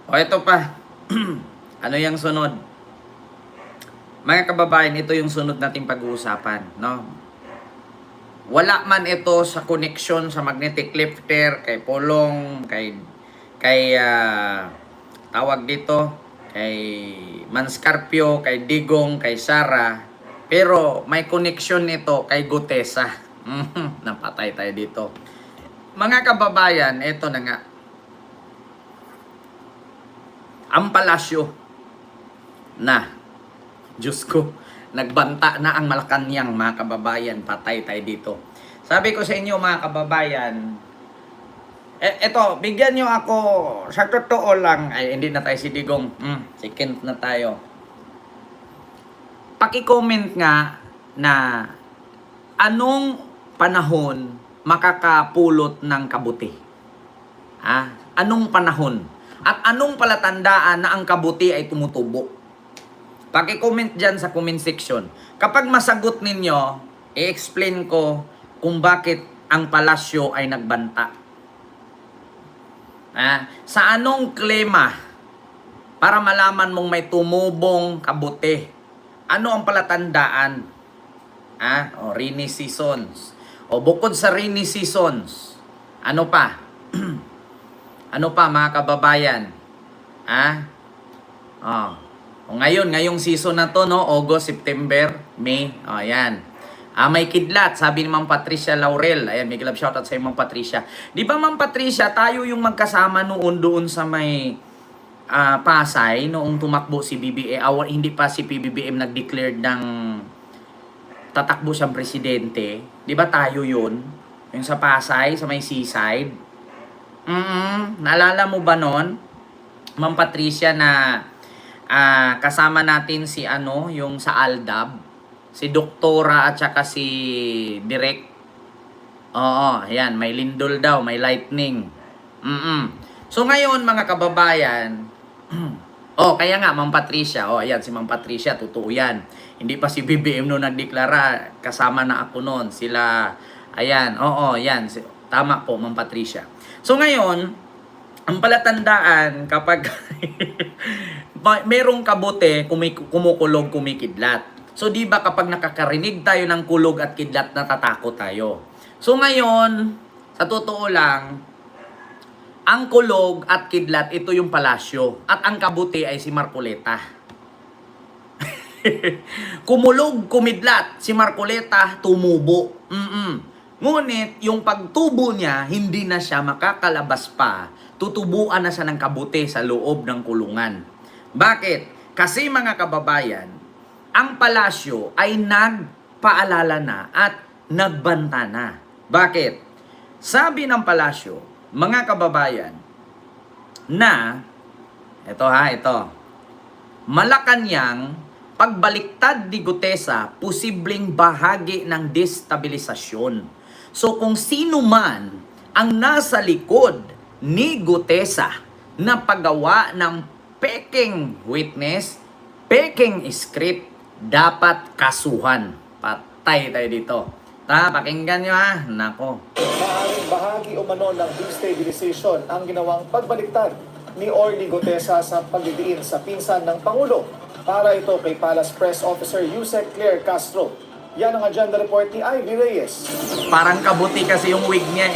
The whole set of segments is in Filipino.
O ito pa. Ano yung sunod? Mga kababayan, ito yung sunod nating pag-uusapan, no? Wala man ito sa connection sa magnetic lifter, kay Polong, kay tawag dito, kay Manscarpio, kay Digong, kay Sara, pero may connection nito kay Gutesa. Napatay tayo dito. Mga kababayan, ito na nga. Ang palasyo na, Diyos ko, nagbanta na ang Malacanang, mga kababayan. Patay tayo dito. Sabi ko sa inyo, mga kababayan, eto, bigyan nyo ako, sa totoo lang, ay hindi na tayo si Digong, second na tayo. Paki-comment nga na anong panahon makakapulot ng kabuti? Anong panahon? At anong palatandaan na ang kabuti ay tumutubo? Paki-comment dyan sa comment section. Kapag masagot ninyo, i-explain ko kung bakit ang palasyo ay nagbanta. Sa anong klema para malaman mong may tumubong kabuti? Ano ang palatandaan? Rainy seasons. O bukod sa rainy seasons, ano pa? Ano pa, mga kababayan? Ngayong season na to, no? August, September, May. Ayan. May kidlat, sabi ni Ma'am Patricia Laurel. Ayan, may love shoutout sa Ma'am Patricia. Di ba, Ma'am Patricia, tayo yung magkasama noon doon sa may Pasay, noong tumakbo si BBM, hindi pa si PBBM nag-declare ng tatakbo siyang presidente. Di ba tayo yun? Yung sa Pasay, sa may seaside. Naalala mo ba nun, Ma'am Patricia, na kasama natin si yung sa Aldab, si Doktora at saka si Direk. Oo, ayan, may lindol daw, may lightning. So ngayon, mga kababayan, kaya nga, Ma'am Patricia, ayan, si Ma'am Patricia, totoo yan. Hindi pa si BBM no nagdeklara, kasama na ako noon. Sila, ayan, yan, tama po, Ma'am Patricia. So ngayon, ang palatandaan kapag merong kabote, kumukulog, kumikidlat. So di ba kapag nakakarinig tayo ng kulog at kidlat, natatakot tayo. So ngayon, sa totoo lang, ang kulog at kidlat, ito yung palasyo. At ang kabote ay si Marcoleta. Kumulog, kumidlat, si Marcoleta tumubo. Ngunit, yung pagtubo niya, hindi na siya makakalabas pa. Tutubuan na siya ng kabuti sa loob ng kulungan. Bakit? Kasi mga kababayan, ang palasyo ay nagpaalala na at nagbanta na. Bakit? Sabi ng palasyo, mga kababayan, na, ito, Malacanang, pagbaliktad ni Gutesa, posibleng bahagi ng destabilisasyon. So kung sino man ang nasa likod ni Gutesa na paggawa ng peking witness, peking script, dapat kasuhan. Patay tayo dito. Pakinggan nyo Nako. Maaaring bahagi umano ng destabilization ang ginawang pagbaliktad ni Orly Gutesa sa pagdidiin sa pinsan ng Pangulo. Para ito kay Palace Press Officer Yusek Claire Castro. Yan ang agenda report ni Ivy Reyes. Parang kabuti kasi yung wig niya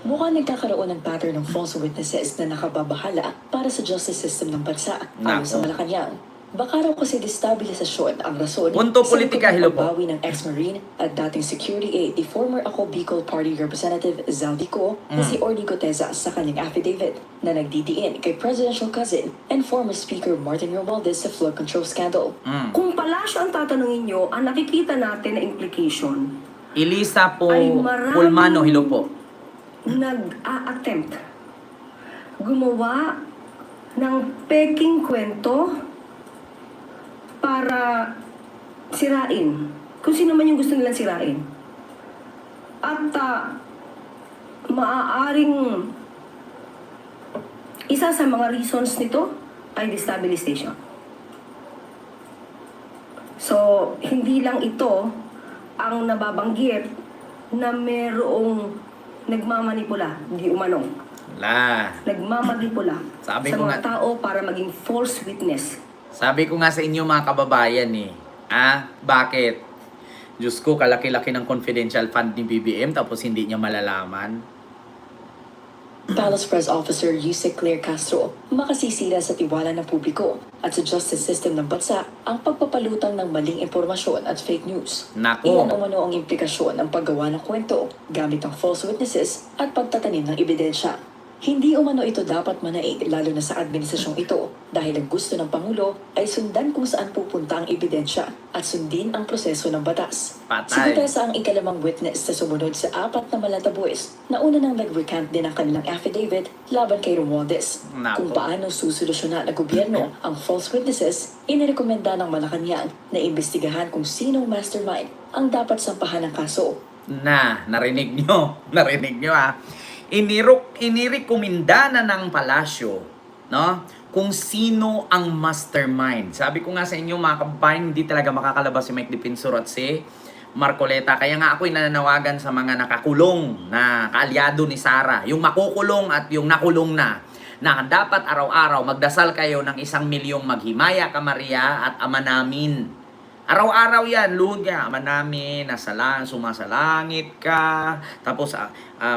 Mukhang nagkakaroon ng pattern ng false witnesses na nakababahala para sa justice system ng bansa. Ayon sa Malacanang, baka raw kasi destabilisasyon ang rason Punto politika, hello po. pagbawi ng ex-marine at dating security aide ni former Ako Bicol Party Representative Zaldico na si Orly Gutesa sa kanyang affidavit na nagdidiin kay presidential cousin and former Speaker Martin Romualdez sa flood control scandal. Kung palasyo ang tatanungin nyo, ang nakikita natin na implication Elisa po ay maraming Pulmano, hello po. nag-a-attempt gumawa ng peking kwento para sirain. Kung sino man yung gusto nilang sirain. At maaaring isa sa mga reasons nito ay destabilization. So, hindi lang ito ang nababanggit na merong nagmamanipula, di umanong. La. Nagmamanipula Sabi sa ko mga nga- tao para maging false witness. Sabi ko nga sa inyo mga kababayan bakit? Diyos ko, kalaki-laki ng confidential fund ni BBM tapos hindi niya malalaman. Palace Press Officer Yusek Claire Castro, makasisira sa tiwala ng publiko at sa justice system ng bansa ang pagpapalutang ng maling impormasyon at fake news. Nako. Iyan umano ang implikasyon ng paggawa ng kwento gamit ang false witnesses at pagtatanim ng ebidensya. Hindi umano ito dapat manaig lalo na sa administrasyong ito dahil ang gusto ng Pangulo ay sundan kung saan pupunta ang ebidensya at sundin ang proseso ng batas. Patay. Si Gutesa ang ikalimang witness sa sumunod sa 4 na malatabues na una nang nag-recant din ang kanilang affidavit laban kay Romualdez. Nako. Kung paano susolusyonan ng gobyerno ang false witnesses, inirekomenda ng Malacanang na imbestigahan kung sinong mastermind ang dapat sampahan ng kaso. Narinig nyo inirekomenda na ng palasyo, no? Kung sino ang mastermind. Sabi ko nga sa inyo mga kababayan, hindi talaga makakalabas si Mike Defensor at si Marcoleta. Kaya nga ako'y nananawagan sa mga nakakulong na kaalyado ni Sara, yung makukulong at yung nakulong na dapat araw-araw magdasal kayo ng 1 milyong maghimaya ka Maria at Ama namin. Araw-araw yan, luhod ka, Ama namin, sumasalangit ka, tapos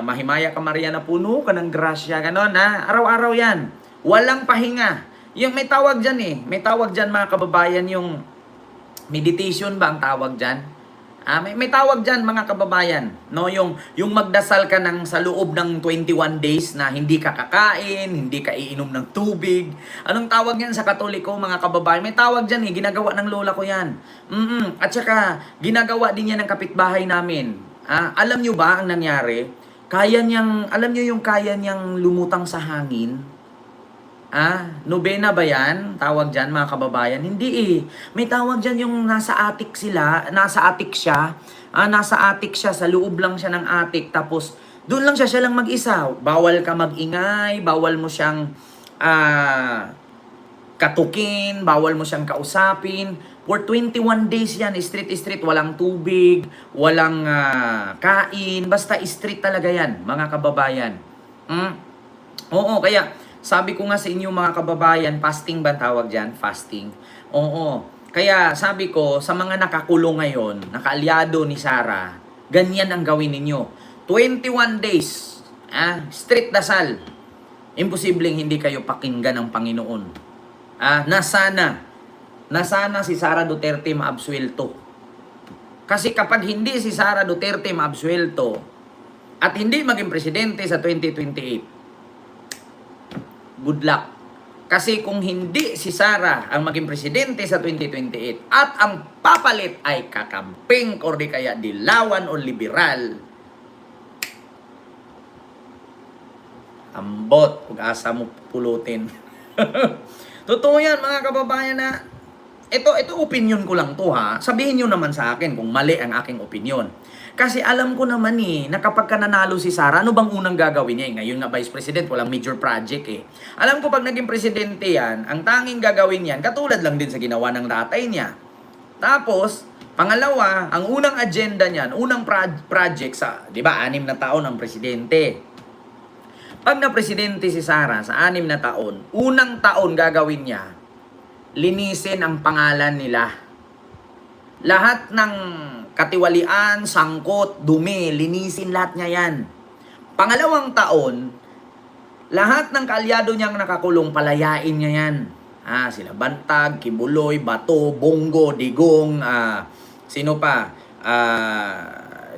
mahimaya ka Maria na puno ka ng grasya, ganon araw-araw yan, walang pahinga. Yung may tawag dyan may tawag dyan mga kababayan, yung meditation ba ang tawag dyan? May tawag dyan mga kababayan, no? Yung magdasal ka sa loob ng 21 days na hindi ka kakain, hindi ka iinom ng tubig. Anong tawag yan sa Katoliko mga kababayan? May tawag dyan ginagawa ng lola ko yan. At saka ginagawa din yan ng kapitbahay namin. Alam nyo ba ang nangyari? Alam nyo yung kaya niyang lumutang sa hangin? Nobena ba yan? Tawag dyan mga kababayan? Hindi May tawag dyan yung nasa attic siya, nasa attic siya, sa loob lang siya ng attic, tapos doon lang siya lang mag-isa. Bawal ka mag-ingay, bawal mo siyang katukin, bawal mo siyang kausapin. For 21 days yan, street, walang tubig, walang kain, basta street talaga yan mga kababayan. Oo, kaya sabi ko nga sa inyo mga kababayan, fasting ba tawag dyan? Fasting. Oo. Kaya sabi ko, sa mga nakakulong ngayon, nakaalyado ni Sara, ganyan ang gawin ninyo. 21 days, street dasal. Imposibleng hindi kayo pakinggan ng Panginoon. Nasana si Sara Duterte maabsuelto. Kasi kapag hindi si Sara Duterte maabsuelto at hindi maging presidente sa 2028, good luck. Kasi kung hindi si Sara ang maging presidente sa 2028 at ang papalit ay kakamping o di kaya dilawan o liberal, ambot, pag-asa mo pulutin. Totoo yan mga kababayan ito opinion ko lang to Sabihin nyo naman sa akin kung mali ang aking opinion. Kasi alam ko naman na kapag ka nanalo si Sara, ano bang unang gagawin niya? Ngayon nga Vice President, walang major project Alam ko pag naging presidente yan, ang tanging gagawin yan, katulad lang din sa ginawa ng tatay niya. Tapos, pangalawa, ang unang agenda niyan, unang project sa, 6 na taon ang presidente. Pag na-presidente si Sara sa 6 na taon, unang taon gagawin niya, linisin ang pangalan nila. Lahat ng katiwalian, sangkot, dumi, linisin lahat niya yan. Pangalawang taon, lahat ng kaalyado niyang nakakulong, palayain niya yan. Sila Bantag, Kibuloy, Bato, Bongo, Digong, sino pa?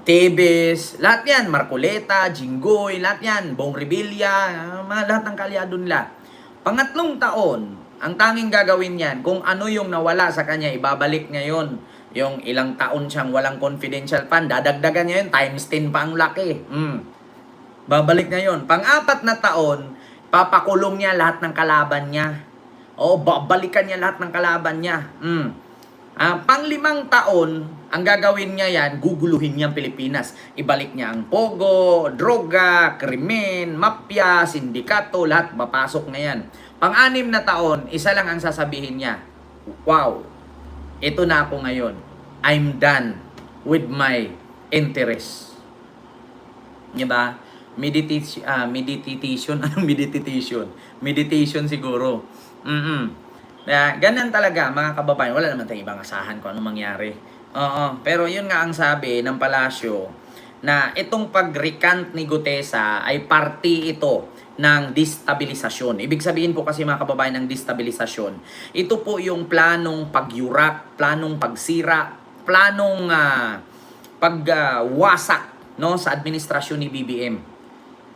Tebes, lahat yan. Marcoleta, Jinggoy, lahat yan. Bong Revilla, lahat ng kaalyado nila. Pangatlong taon, ang tanging gagawin yan, kung ano yung nawala sa kanya, ibabalik niya yun. Yung ilang taon siyang walang confidential fund, dadagdagan niya yun, times 10 pa ang laki. Babalik niya yun. Pang-4 na taon, papakulong niya lahat ng kalaban niya. Babalikan niya lahat ng kalaban niya. Pang-5 taon, ang gagawin niya yan, guguluhin niya ang Pilipinas. Ibalik niya ang pogo, droga, krimen, mafia, sindikato, lahat mapasok na yan. Pang-6 na taon, isa lang ang sasabihin niya, wow, ito na ako ngayon. I'm done with my interest. Diba? meditation. Anong meditation? Meditation siguro. Kaya, ganun talaga, mga kababayan. Wala naman tayong ibang asahan kung anong mangyari. Oo. Pero yun nga ang sabi ng palasyo, na itong pag-recant ni Gutesa ay party ito ng destabilisasyon. Ibig sabihin po kasi mga kababayan ng destabilisasyon, ito po yung planong pagyurak, planong pagsira, planong pagwasak no, sa administrasyon ni BBM.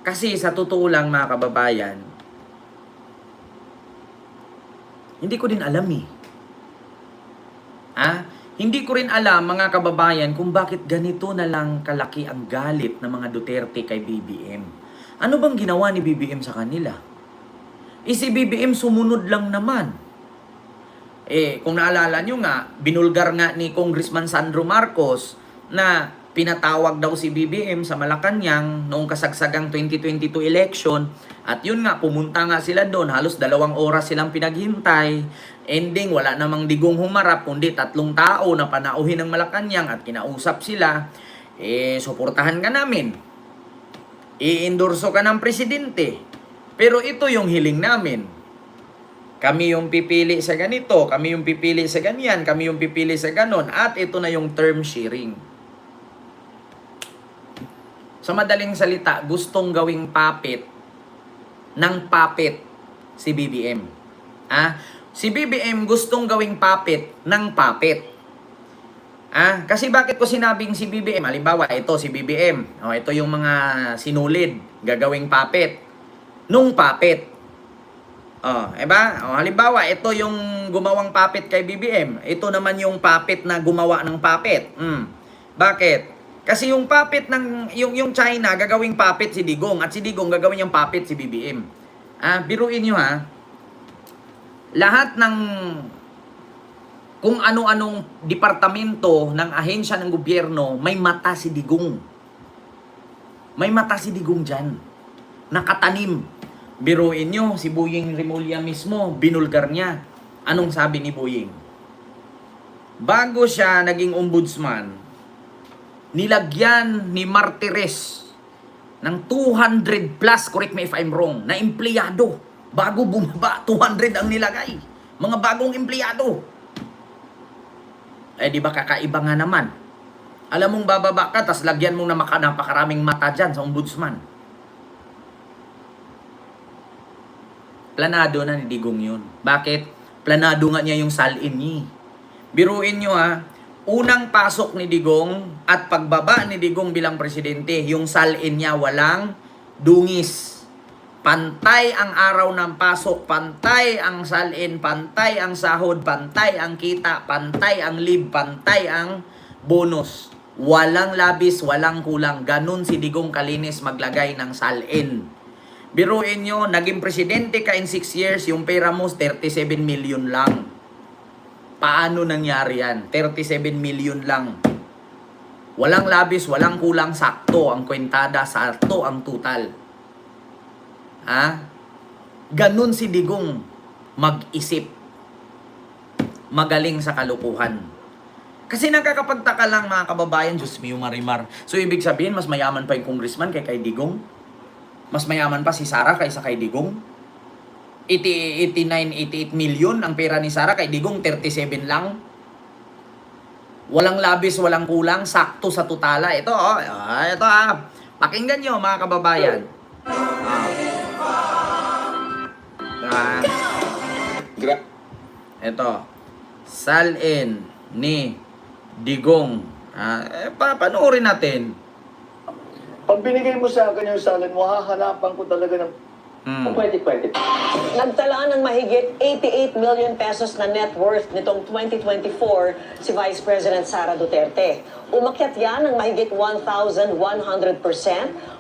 Kasi sa totoo lang mga kababayan, hindi ko din alam eh. Hindi ko rin alam mga kababayan kung bakit ganito na lang kalaki ang galit ng mga Duterte kay BBM. Ano bang ginawa ni BBM sa kanila? Si BBM sumunod lang naman. Kung naalala nyo nga, binulgar nga ni Congressman Sandro Marcos na pinatawag daw si BBM sa Malacanang noong kasagsagang 2022 election. At yun nga, pumunta nga sila doon. Halos 2 oras silang pinaghintay. Ending, wala namang digong humarap, kundi 3 tao na panauhin ng Malacanang at kinausap sila. Suportahan ka namin. I-endorso ka ng presidente. Pero ito yung hiling namin. Kami yung pipili sa ganito, kami yung pipili sa ganyan, kami yung pipili sa ganon. At ito na yung term sharing. Sa madaling salita, gustong gawing puppet ng puppet si BBM. Si BBM gustong gawing puppet ng puppet. Kasi bakit ko sinabing si BBM? Halimbawa, ito si BBM. Ito yung mga sinulid, gagawing puppet nung puppet. Halimbawa, ito yung gumawang puppet kay BBM. Ito naman yung puppet na gumawa ng puppet. Bakit? Kasi yung puppet ng yung China gagawing puppet si Digong at si Digong gagawin yung puppet si BBM. Biruin niyo lahat ng kung ano-anong departamento ng ahensya ng gobyerno, may mata si Digong. May mata si Digong dyan. Nakatanim. Biruin nyo, si Boying Rimulya mismo, binulgar niya. Anong sabi ni Boying? Bago siya naging ombudsman, nilagyan ni Martires ng 200 plus, correct me if I'm wrong, na empleyado. Bago bumaba, 200 ang nilagay. Mga bagong empleyado. Di ba kakaiba nga naman? Alam mong bababa ka, tas lagyan mong napakaraming mata dyan sa ombudsman. Planado na ni Digong yun. Bakit? Planado nga niya yung salin niya. Biruin nyo unang pasok ni Digong at pagbaba ni Digong bilang presidente, yung salin niya walang dungis. Pantay ang araw ng pasok, pantay ang salin, pantay ang sahod, pantay ang kita, pantay ang leave, pantay ang bonus. Walang labis, walang kulang. Ganun si Digong kalinis maglagay ng salin. Biruin nyo, naging presidente ka in 6 years, yung pera mo 37 million lang. Paano nangyari yan? 37 million lang. Walang labis, walang kulang, sakto ang kwentada, sakto ang total. Ganun si Digong mag-isip. Magaling sa kalukuhan. Kasi nakakapagtaka lang mga kababayan, Diyos mio marimar. So ibig sabihin, mas mayaman pa yung congressman kay Digong? Mas mayaman pa si Sara kaysa kay Digong? 88 million ang pera ni Sara, kay Digong 37 lang. Walang labis, walang kulang, sakto sa totala. Ito pakinggan nyo mga kababayan. Ito, salin ni Digong. Panoorin natin. Pag binigay mo sa akin yung salin mo, hahanapan ko talaga ng 2020. Nagtalaan ng mahigit 88 million pesos na net worth nitong 2024 si Vice President Sara Duterte. Umakyat yan ng mahigit 1,100%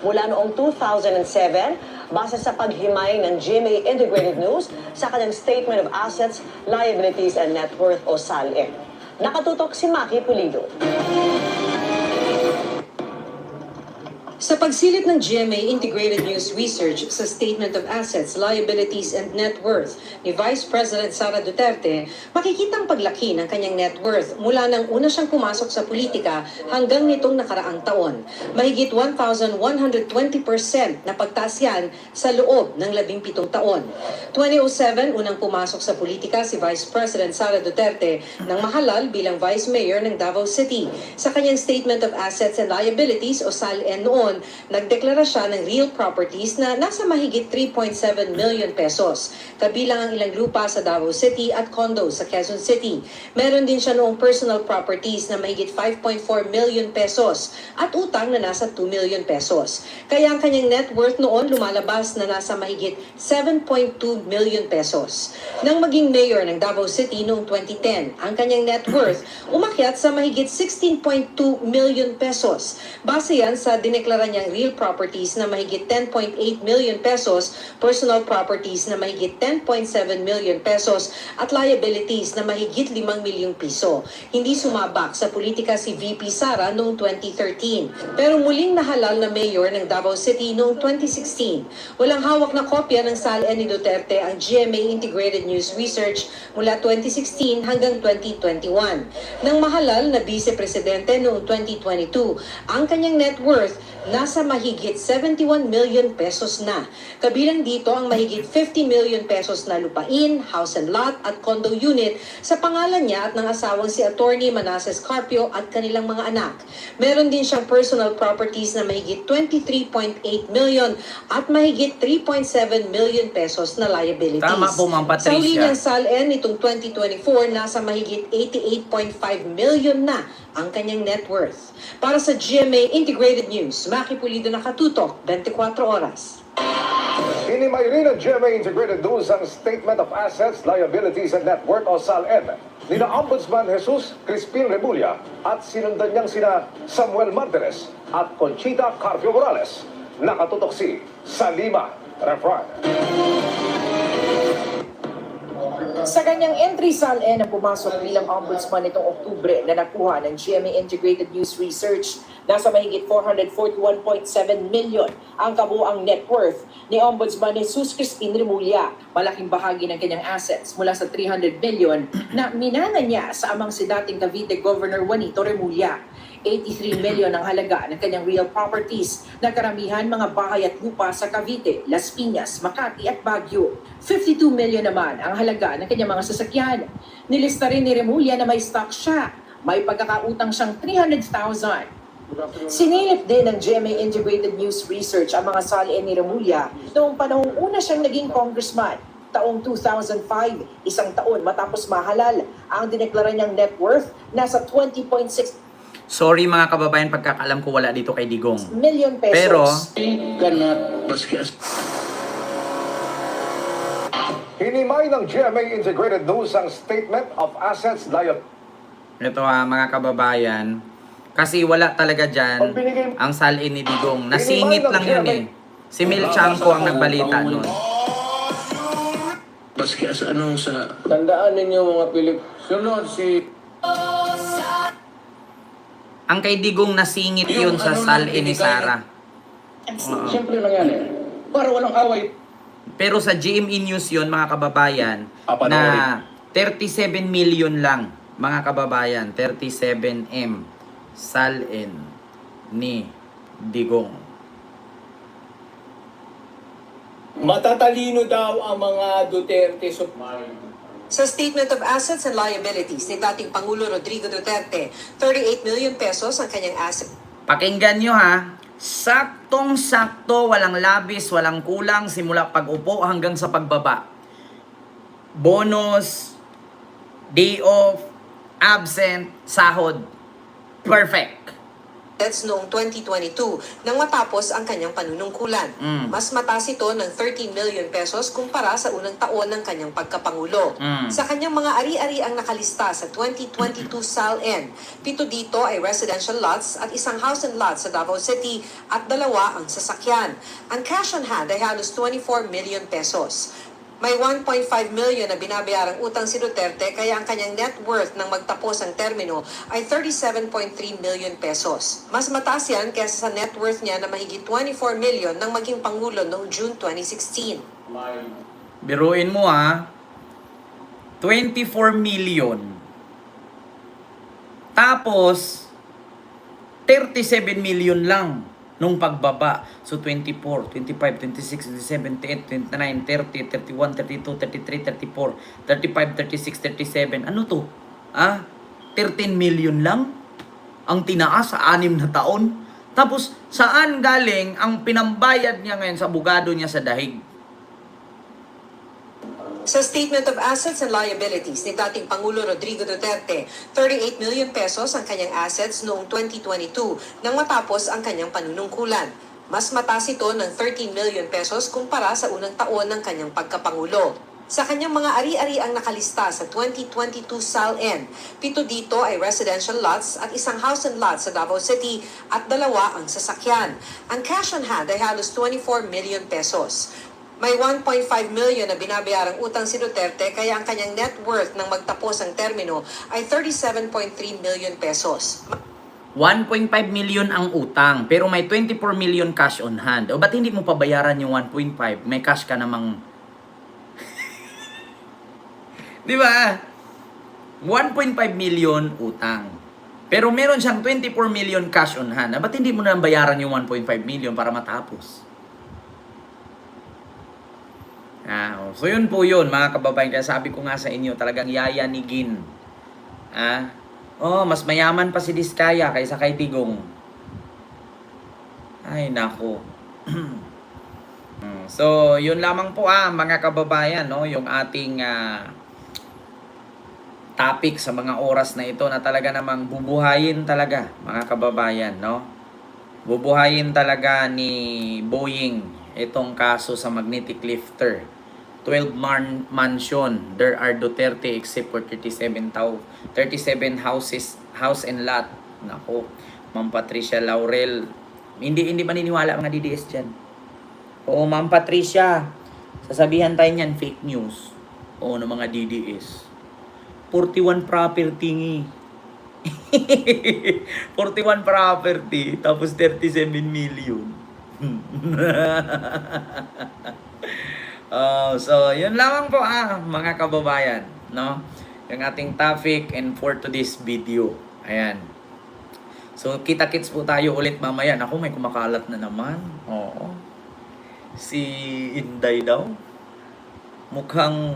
mula noong 2007 base sa paghimay ng GMA Integrated News sa kanyang Statement of Assets, Liabilities and Net Worth o SALE. Nakatutok si Maki Pulido. Sa pagsilip ng GMA Integrated News Research sa Statement of Assets, Liabilities and Net Worth ni Vice President Sara Duterte, makikita ang paglaki ng kanyang net worth mula nang una siyang pumasok sa politika hanggang nitong nakaraang taon. Mahigit 1,120% na pagtaas yan sa loob ng 17 taon. 2007, unang pumasok sa politika si Vice President Sara Duterte nang mahalal bilang Vice Mayor ng Davao City. Sa kanyang Statement of Assets and Liabilities o SALN noon, nagdeklara siya ng real properties na nasa mahigit 3.7 million pesos. Kabilang ang ilang lupa sa Davao City at condo sa Quezon City. Meron din siya noong personal properties na mahigit 5.4 million pesos at utang na nasa 2 million pesos. Kaya ang kanyang net worth noon lumalabas na nasa mahigit 7.2 million pesos. Nang maging mayor ng Davao City noong 2010, ang kanyang net worth umakyat sa mahigit 16.2 million pesos. Base yan sa dineklara niyang real properties na mahigit 10.8 million pesos, personal properties na mahigit 10.7 million pesos, at liabilities na mahigit 5 milyong piso. Hindi sumabak sa politika si VP Sara noong 2013, pero muling nahalal na mayor ng Davao City noong 2016. Walang hawak na kopya ng SALN ni Duterte ang GMA Integrated News Research mula 2016 hanggang 2021. Nang mahalal na vice-presidente noong 2022, ang kanyang net worth nasa mahigit 71 million pesos na. Kabilang dito ang mahigit 50 million pesos na lupain, house and lot at condo unit sa pangalan niya at ng asawang si Attorney Manasseh Carpio at kanilang mga anak. Meron din siyang personal properties na mahigit 23.8 million at mahigit 3.7 million pesos na liabilities. Tama po, Ma'am Patricia. Sa uli niyang SALN nitong 2024, nasa mahigit 88.5 million na ang kanyang net worth. Para sa GMA Integrated News, Maki Pulido, nakatutok, 24 oras. Hinimay rin ng GMA Integrated News ang Statement of Assets, Liabilities and Net Worth o SALN nina Ombudsman Jesus Crispin Remulla at sinundan niyang sina Samuel Martinez at Conchita Carpio Morales. Nakatutok si Salima Refran. Sa kanyang entry SALN na pumasok bilang ombudsman nitong Oktubre na nakuha ng GMA Integrated News Research, nasa mahigit 441.7 million ang kabuang net worth ni Ombudsman Jesus Crispin Remulla. Malaking bahagi ng kanyang assets mula sa 300 million na minana niya sa amang si dating Cavite Governor Juanito Remulla. 83 million ang halaga ng kanyang real properties na karamihan mga bahay at lupa sa Cavite, Las Piñas, Makati at Baguio. 52 million naman ang halaga ng kanyang mga sasakyan. Nilista rin ni Remulla na may stock siya. May pagkakautang siyang 300,000. Sinilip din ng GMA Integrated News Research ang mga SALN ni Remulla noong panahong una siyang naging congressman. Taong 2005, isang taon matapos mahalal, ang dineklara niyang net worth nasa 20.6 Sorry mga kababayan, pagkakalam ko wala dito kay Digong. million pesos. Pero, Hinimay ng GMA Integrated News ang Statement of Assets, Liabilities. ito mga kababayan, kasi wala talaga dyan ang salin ni Digong. Nasingit lang yun eh. Si Mel Chanco ang nagbalita nun. Maski as ano sa... Tandaan ninyo mga Pilip, sunod si... Ang kay Digong nasingit yun sa salin ni Sara. Siyempre lang yan eh. Para walang away. Pero sa GME News yun mga kababayan, na 37 million lang mga kababayan, 37M salin ni Digong. Matatalino daw ang mga Duterte. Sa Statement of Assets and Liabilities ni dating Pangulo Rodrigo Duterte, 38 million pesos ang kanyang asset. Pakinggan nyo ha, saktong-sakto, walang labis, walang kulang, simula pag-upo hanggang sa pagbaba. Bonus, day off, absent, sahod. Perfect. That's noong 2022 nang matapos ang kanyang panunungkulan. Mas mataas ito ng 13 million pesos kumpara sa unang taon ng kanyang pagkapangulo. Sa kanyang mga ari-ari ang nakalista sa 2022 SALN. 7 dito ay residential lots at isang house and lot sa Davao City at 2 ang sasakyan. Ang cash on hand ay halos 24 million pesos. May 1.5 million na binabayarang utang si Duterte kaya ang kanyang net worth nang magtapos ang termino ay 37.3 million pesos. Mas mataas yan kaysa sa net worth niya na mahigit 24 million nang maging Pangulo noong June 2016. Biruin mo 24 million. Tapos, 37 million lang nung pagbaba. So, 24, 25, 26, 27, 28, 29, 30, 31, 32, 33, 34, 35, 36, 37. Ano to? 13 million lang ang tinaas sa 6 na taon. Tapos, saan galing ang pinambayad niya ngayon sa abogado niya sa dahig? Sa Statement of Assets and Liabilities ni dating Pangulo Rodrigo Duterte, 38 million pesos ang kanyang assets noong 2022 nang matapos ang kanyang panunungkulan. Mas mataas ito ng 13 million pesos kumpara sa unang taon ng kanyang pagkapangulo. Sa kanyang mga ari-ari ang nakalista sa 2022 SALN, 7 dito ay residential lots at 1 house and lot sa Davao City at 2 ang sasakyan. Ang cash on hand ay halos 24 million pesos. May 1.5 million na binabayarang utang si Duterte kaya ang kanyang net worth nang magtapos ang termino ay 37.3 million pesos. 1.5 million ang utang, pero may 24 million cash on hand. O ba't hindi mo pabayaran yung 1.5? May cash ka namang... Di ba? 1.5 million utang. Pero meron siyang 24 million cash on hand. Ba't hindi mo na bayaran yung 1.5 million para matapos? So yun po yun, mga kababayan. Kaya sabi ko nga sa inyo, talagang yayanigin. Mas mayaman pa si Diskaya kaysa kay Tigong. Ay, nako. So, yun lamang po mga kababayan, no? Yung ating topic sa mga oras na ito na talaga namang bubuhayin talaga, mga kababayan, no? Bubuhayin talaga ni Boying itong kaso sa magnetic lifter. 12 mansion, there are Duterte except for 37 house and lot. Nako, Ma'am Patricia Laurel. Hindi maniniwala mga DDS dyan. Oo, Ma'am Patricia, sasabihan tayo niyan, fake news. Oo, ng mga DDS. 41 property 41 property, tapos 37 million. So, yun lamang po mga kababayan, no? Yung ating topic and for today's video. Ayan. So, kita-kits po tayo ulit mamaya. Naku, may kumakalat na naman. Oo. Si Inday daw. Mukhang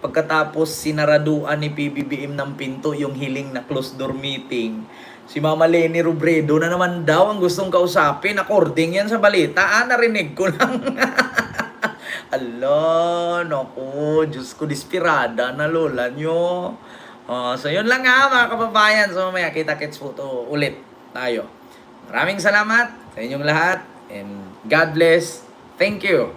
pagkatapos sinaraduan ni PBBM ng pinto yung hiling na closed door meeting, si Mama Leni Robredo na naman daw ang gustong kausapin. According yan sa balita. Narinig ko lang. Ala, naku, Diyos ko, dispirada na lola nyo. So, yun lang mga kababayan. So, mamaya kita-kits po to ulit tayo. Maraming salamat sa inyong lahat and God bless. Thank you.